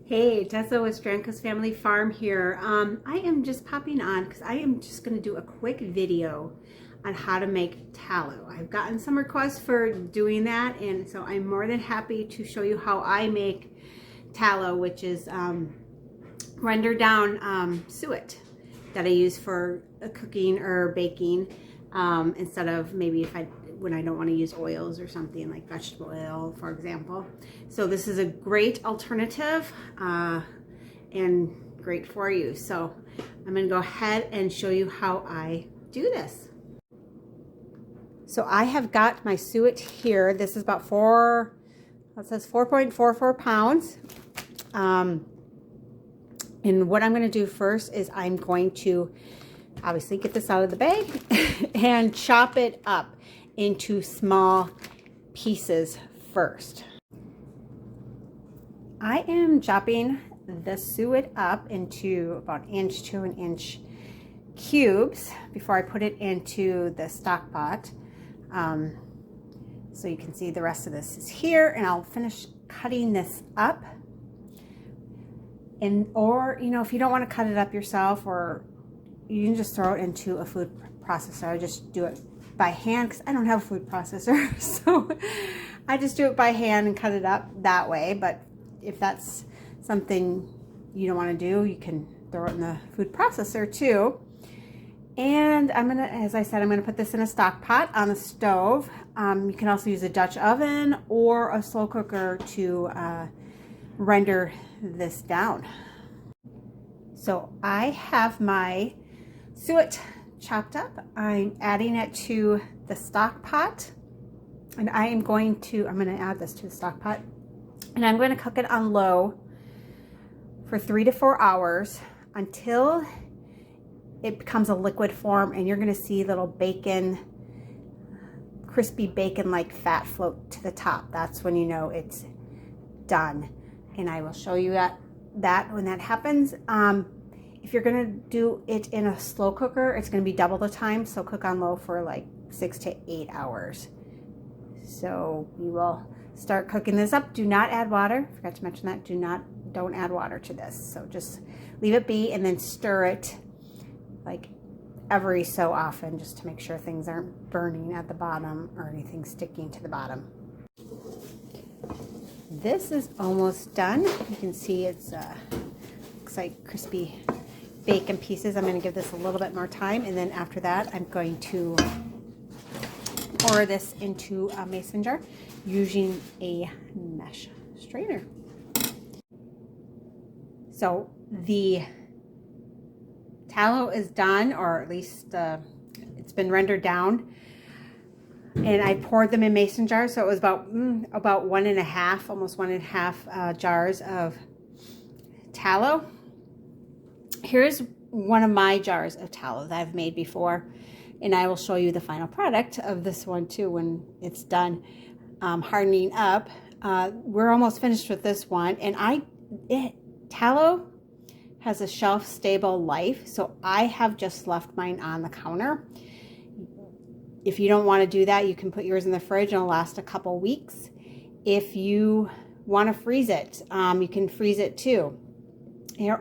Hey, Tessa with Stranka's Family Farm here. I am just popping on because I am just going to do a quick video on how to make tallow. I've gotten some requests for doing that, and so I'm more than happy to show you how I make tallow, which is rendered down suet that I use for cooking or baking instead of maybe when I don't want to use oils or something like vegetable oil, for example. So this is a great alternative and great for you. So I'm going to go ahead and show you how I do this. So I have got my suet here. This is about it says 4.44 pounds. And what I'm going to do first is I'm going to obviously get this out of the bag and chop it up into small pieces first. I am chopping the suet up into about 1 inch to 1 inch cubes before I put it into the stock pot. So you can see the rest of this is here, and I'll finish cutting this up. Or if you don't want to cut it up yourself, or you can just throw it into a food processor. I just do it by hand because I don't have a food processor, so I just do it by hand and cut it up that way. But if that's something you don't want to do, you can throw it in the food processor too. And as I said, I'm gonna put this in a stock pot on the stove. You can also use a Dutch oven or a slow cooker to render this down. So I have my suet chopped up. I'm adding it to the stock pot, and I'm going to add this to the stock pot, and I'm going to cook it on low for 3 to 4 hours until it becomes a liquid form, and you're going to see little crispy bacon-like fat float to the top. That's when you know it's done, and I will show you that when that happens. If you're going to do it in a slow cooker, it's going to be double the time, so cook on low for like 6 to 8 hours. So you will start cooking this up. Do not add water. Forgot to mention that. Don't add water to this. So just leave it be and then stir it like every so often, just to make sure things aren't burning at the bottom or anything sticking to the bottom. This is almost done. You can see it's looks like crispy bacon pieces. I'm going to give this a little bit more time, and then after that I'm going to pour this into a mason jar using a mesh strainer. So the tallow is done, or at least it's been rendered down, and I poured them in mason jars. So it was about 1.5, almost 1.5 jars of tallow. Here's one of my jars of tallow that I've made before, and I will show you the final product of this one too when it's done hardening up. We're almost finished with this one, and tallow has a shelf-stable life, so I have just left mine on the counter. If you don't want to do that, you can put yours in the fridge and it'll last a couple weeks. If you want to freeze it, you can freeze it too.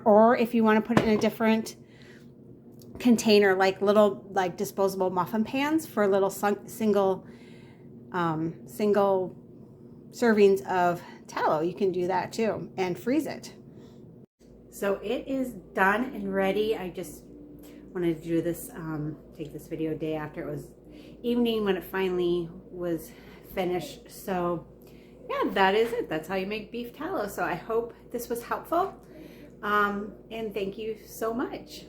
Or if you want to put it in a different container, like little disposable muffin pans for little single servings of tallow, you can do that too and freeze it. So it is done and ready. I just wanted to do this, take this video a day after it was evening when it finally was finished. So yeah, that is it. That's how you make beef tallow. So I hope this was helpful. And thank you so much.